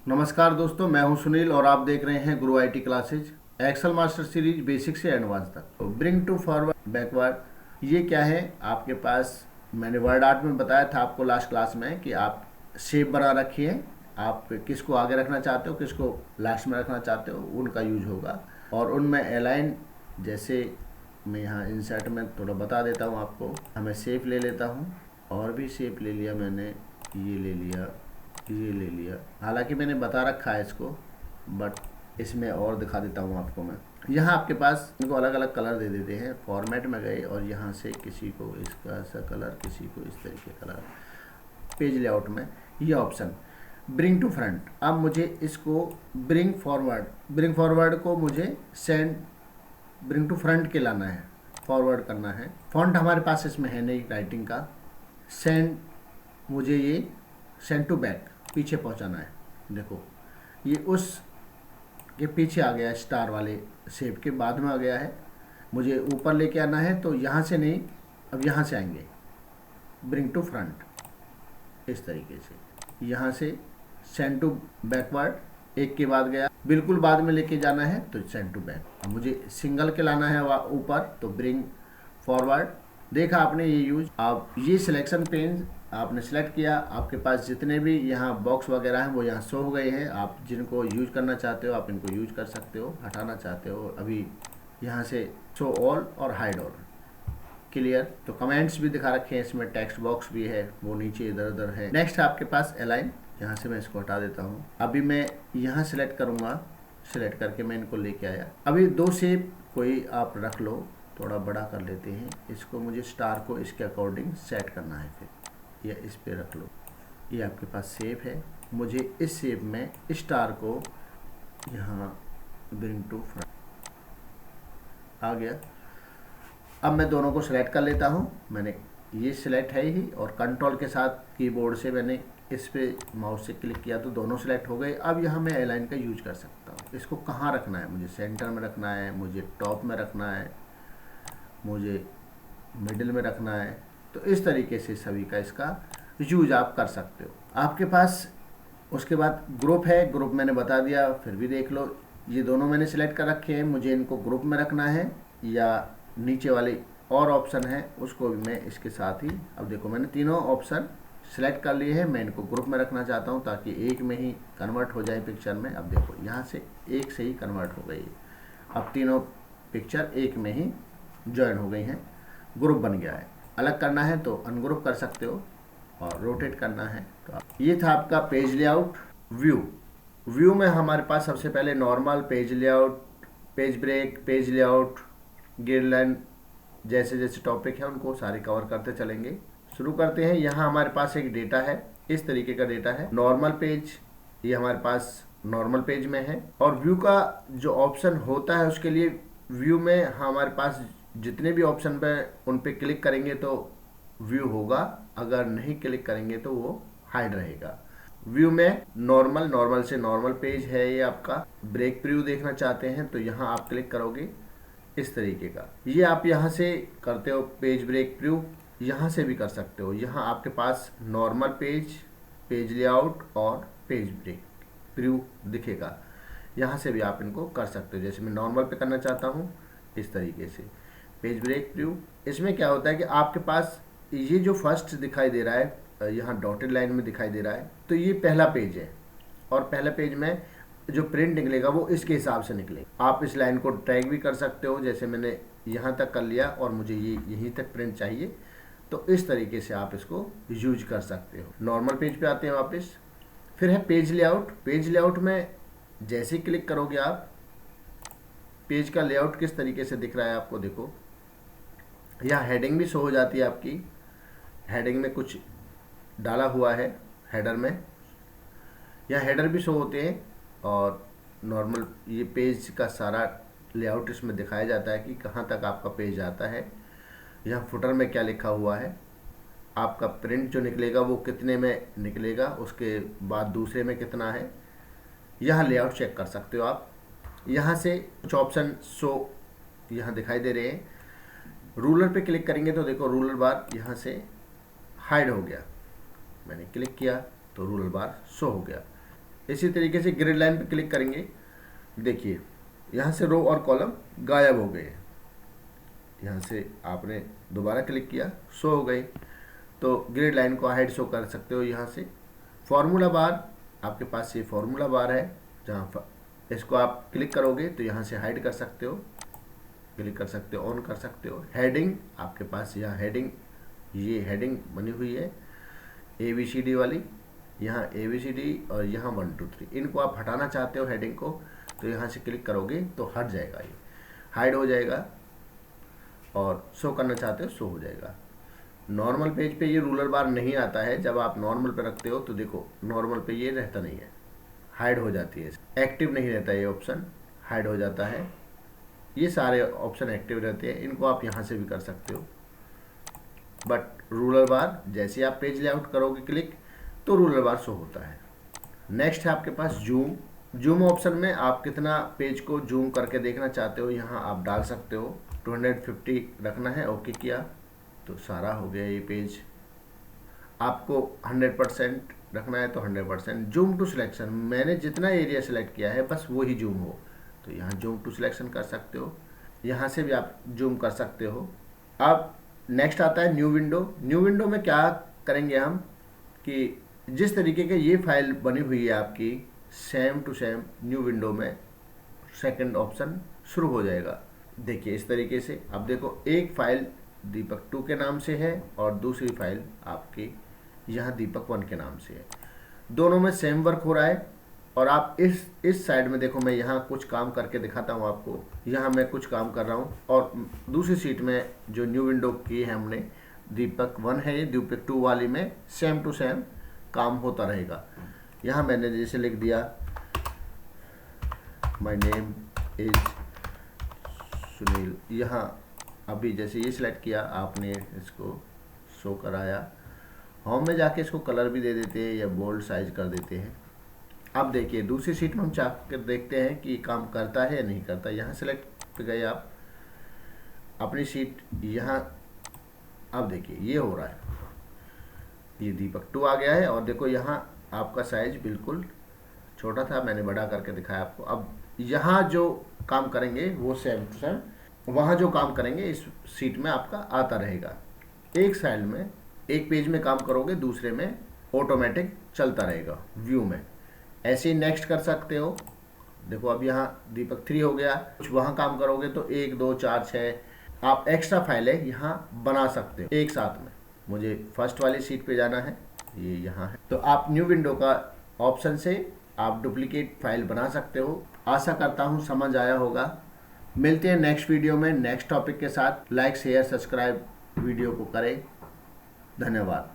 नमस्कार दोस्तों, मैं हूं सुनील और आप देख रहे हैं Guru IT classes Excel master series basic से एडवांस तक। तो ब्रिंग टू फॉरवर्ड बैकवर्ड ये क्या है आपके पास। मैंने वर्ड आर्ट में बताया था आपको लास्ट क्लास में कि आप शेप बना रखिए, आप किसको आगे रखना चाहते हो किसको लास्ट में रखना चाहते हो उनका यूज होगा। और उनमें अलाइन, जैसे मैं यहाँ इंसर्ट में थोड़ा बता देता हूँ आपको। हमें शेप ले लेता हूँ और भी शेप ले लिया मैंने, ये ले लिया, ये ले लिया। हालांकि मैंने बता रखा है इसको, बट इसमें और दिखा देता हूँ आपको मैं। यहाँ आपके पास इनको अलग अलग कलर दे देते हैं। फॉर्मेट में गए और यहाँ से किसी को इसका सा कलर, किसी को इस तरीके कलर। पेज लेआउट में ये ऑप्शन ब्रिंग टू फ्रंट। अब मुझे इसको ब्रिंग फॉरवर्ड को मुझे सेंड ब्रिंग टू फ्रंट के लाना है, फॉरवर्ड करना है। फॉन्ट हमारे पास इसमें है नहीं राइटिंग का। सेंड, मुझे ये सेंड टू बैक पीछे पहुंचाना है। देखो ये उस के पीछे आ गया, स्टार वाले शेप के बाद में आ गया है। मुझे ऊपर लेके आना है तो यहाँ से नहीं, अब यहाँ से आएंगे ब्रिंग टू फ्रंट इस तरीके से। यहाँ से सेंड टू बैकवर्ड एक के बाद गया, बिल्कुल बाद में लेके जाना है तो सेंड टू बैक। अब मुझे सिंगल के लाना है ऊपर तो ब्रिंग फॉरवर्ड। देखा आपने ये यूज। आप ये सिलेक्शन पेन आपने सेलेक्ट किया, आपके पास जितने भी यहाँ बॉक्स वगैरह हैं वो यहाँ शो हो गए हैं। आप जिनको यूज करना चाहते हो आप इनको यूज कर सकते हो, हटाना चाहते हो अभी यहाँ से शो ऑल और हाइड ऑल। क्लियर। तो कमेंट्स भी दिखा रखे हैं इसमें, टेक्स्ट बॉक्स भी है वो नीचे इधर उधर है। नेक्स्ट आपके पास अलाइन, यहाँ से मैं इसको हटा देता हूँ। अभी मैं यहाँ सेलेक्ट करूँगा, सेलेक्ट करके मैं इनको लेके आया। अभी दो शेप कोई आप रख लो, थोड़ा बड़ा कर लेते हैं इसको। मुझे स्टार को इसके अकॉर्डिंग सेट करना है, फिर या इस पे रख लो। ये आपके पास शेप है, मुझे इस शेप में स्टार को यहाँ ब्रिंग टू फ्रंट आ गया। अब मैं दोनों को सिलेक्ट कर लेता हूँ। मैंने ये सिलेक्ट है ही और कंट्रोल के साथ कीबोर्ड से मैंने इस पे माउस से क्लिक किया तो दोनों सिलेक्ट हो गए। अब यहाँ मैं अलाइन का यूज कर सकता हूँ। इसको कहाँ रखना है, मुझे सेंटर में रखना है, मुझे टॉप में रखना है, मुझे मिडिल में रखना है। तो इस तरीके से सभी का इसका यूज आप कर सकते हो। आपके पास उसके बाद ग्रुप है, ग्रुप मैंने बता दिया, फिर भी देख लो। ये दोनों मैंने सिलेक्ट कर रखे हैं, मुझे इनको ग्रुप में रखना है या नीचे वाली और ऑप्शन है उसको भी मैं इसके साथ ही। अब देखो मैंने तीनों ऑप्शन सिलेक्ट कर लिए हैं, मैं इनको ग्रुप में रखना चाहता हूँ ताकि एक में ही कन्वर्ट हो जाए पिक्चर में। अब देखो यहाँ से एक से ही कन्वर्ट हो गई, अब तीनों पिक्चर एक में ही ज्वाइन हो गई हैं, ग्रुप बन गया है। अलग करना है तो अनग्रुप कर सकते हो और रोटेट करना है तो ये था आपका पेज लेआउट। व्यू में हमारे पास सबसे पहले normal page layout, page break, page layout, guideline, जैसे जैसे टॉपिक है उनको सारे कवर करते चलेंगे। शुरू करते हैं। यहाँ हमारे पास एक डेटा है, इस तरीके का डेटा है। नॉर्मल पेज, ये हमारे पास नॉर्मल पेज में है। और व्यू का जो ऑप्शन होता है उसके लिए व्यू में हमारे पास जितने भी ऑप्शन पे उन पे क्लिक करेंगे तो व्यू होगा, अगर नहीं क्लिक करेंगे तो वो हाइड रहेगा। व्यू में नॉर्मल से नॉर्मल पेज है ये आपका। ब्रेक प्रीव्यू देखना चाहते हैं तो यहाँ आप क्लिक करोगे इस तरीके का। ये आप यहाँ से करते हो पेज ब्रेक प्रीव्यू, यहाँ से भी कर सकते हो। यहाँ आपके पास नॉर्मल पेज, पेज लेआउट और पेज ब्रेक प्रीव्यू दिखेगा, यहाँ से भी आप इनको कर सकते हो। जैसे मैं नॉर्मल पे करना चाहता हूँ इस तरीके से पेज ब्रेक प्रीव्यू। इसमें क्या होता है कि आपके पास ये जो फर्स्ट दिखाई दे रहा है यहाँ डॉटेड लाइन में दिखाई दे रहा है तो ये पहला पेज है, और पहले पेज में जो प्रिंट निकलेगा वो इसके हिसाब से निकलेगा। आप इस लाइन को ट्रैक भी कर सकते हो, जैसे मैंने यहाँ तक कर लिया और मुझे ये यहीं तक प्रिंट चाहिए तो इस तरीके से आप इसको यूज कर सकते हो। नॉर्मल पेज पे आते हैं वापस। फिर है पेज लेआउट। पेज लेआउट में जैसे ही क्लिक करोगे आप, पेज का लेआउट किस तरीके से दिख रहा है आपको देखो। यहाँ हेडिंग भी शो हो जाती है आपकी, हेडिंग में कुछ डाला हुआ है हेडर में, यहाँ हेडर भी शो होते हैं। और नॉर्मल ये पेज का सारा लेआउट इसमें दिखाया जाता है कि कहाँ तक आपका पेज आता है। यहाँ फुटर में क्या लिखा हुआ है, आपका प्रिंट जो निकलेगा वो कितने में निकलेगा, उसके बाद दूसरे में कितना है। यहाँ लेआउट चेक कर सकते हो आप। यहाँ से कुछ ऑप्शन शो यहाँ दिखाई दे रहे हैं। रूलर पे क्लिक करेंगे तो देखो रूलर बार यहाँ से हाइड हो गया, मैंने क्लिक किया तो रूलर बार शो हो गया। इसी तरीके से ग्रिड लाइन पे क्लिक करेंगे, देखिए यहाँ से रो और कॉलम गायब हो गए। यहाँ से आपने दोबारा क्लिक किया, शो हो गए। तो ग्रिड लाइन को हाइड शो कर सकते हो यहाँ से। फॉर्मूला बार, आपके पास ये फॉर्मूला बार है, जहाँ इसको आप क्लिक करोगे तो यहाँ से हाइड कर सकते हो, क्लिक कर सकते हो, ऑन कर सकते हो। हेडिंग, आपके पास यहाँ हेडिंग, ये हेडिंग बनी हुई है ABCD वाली, यहाँ ABCD और यहाँ 1 2 3, इनको आप हटाना चाहते हो हेडिंग को, तो यहाँ से क्लिक करोगे तो हट जाएगा, ये हाइड हो जाएगा। और शो करना चाहते हो शो हो जाएगा। नॉर्मल पेज पे ये रूलर बार नहीं आता है। जब आप नॉर्मल पे रखते हो तो देखो नॉर्मल पे ये रहता नहीं है, हाइड हो जाती है, एक्टिव नहीं रहता, ये ऑप्शन हाइड हो जाता है। ये सारे ऑप्शन एक्टिव रहते हैं, इनको आप यहाँ से भी कर सकते हो। बट रूलर बार जैसे आप पेज लेआउट करोगे क्लिक, तो रूलर बार शो होता है। नेक्स्ट है आपके पास जूम। जूम ऑप्शन में आप कितना पेज को जूम करके देखना चाहते हो, यहाँ आप डाल सकते हो। 250 रखना है, ओके किया तो सारा हो गया ये पेज। आपको 100% रखना है तो 100%। जूम टू सिलेक्शन, मैंने जितना एरिया सेलेक्ट किया है बस वही जूम हो, तो यहाँ जूम टू सिलेक्शन कर सकते हो। यहाँ से भी आप जूम कर सकते हो। अब नेक्स्ट आता है न्यू विंडो। न्यू विंडो में क्या करेंगे हम कि जिस तरीके के ये फाइल बनी हुई है आपकी, same to same new window में सेकंड ऑप्शन शुरू हो जाएगा। देखिए इस तरीके से, अब देखो एक फाइल दीपक 2 के नाम से है और दूसरी फाइल आपकी यहाँ दीपक 1 के नाम से है। दोनों में सेम वर्क हो रहा है। और आप इस साइड में देखो, मैं यहाँ कुछ काम करके दिखाता हूँ आपको। यहाँ मैं कुछ काम कर रहा हूँ और दूसरी सीट में जो न्यू विंडो की है हमने, दीपक 1 है, ये दीपक 2 वाली में सेम टू सेम काम होता रहेगा। यहाँ मैंने जैसे लिख दिया माय नेम इज सुनील, यहाँ अभी जैसे ये सिलेक्ट किया आपने, इसको शो कराया। होम में जाके इसको कलर भी दे देते हैं या बोल्ड साइज कर देते हैं। अब देखिए दूसरी सीट में हम चाह कर देखते हैं कि काम करता है या नहीं करता। यहाँ सेलेक्ट पे गए आप अपनी सीट, यहाँ अब देखिए ये हो रहा है, ये दीपक 2 आ गया है। और देखो यहाँ आपका साइज बिल्कुल छोटा था, मैंने बड़ा करके दिखाया आपको। अब यहाँ जो काम करेंगे वो सेम टू सेम वहाँ जो काम करेंगे इस सीट में आपका आता रहेगा। एक साइड में एक पेज में काम करोगे, दूसरे में ऑटोमेटिक चलता रहेगा व्यू में। ऐसे ही नेक्स्ट कर सकते हो। देखो अब यहाँ दीपक 3 हो गया। कुछ वहाँ काम करोगे तो 1 2 4 6 आप एक्स्ट्रा फाइलें यहाँ बना सकते हो एक साथ में। मुझे फर्स्ट वाली सीट पे जाना है, ये यहाँ है। तो आप न्यू विंडो का ऑप्शन से आप डुप्लीकेट फाइल बना सकते हो। आशा करता हूँ समझ आया होगा। मिलते हैं नेक्स्ट वीडियो में नेक्स्ट टॉपिक के साथ। लाइक शेयर सब्सक्राइब वीडियो को करें। धन्यवाद।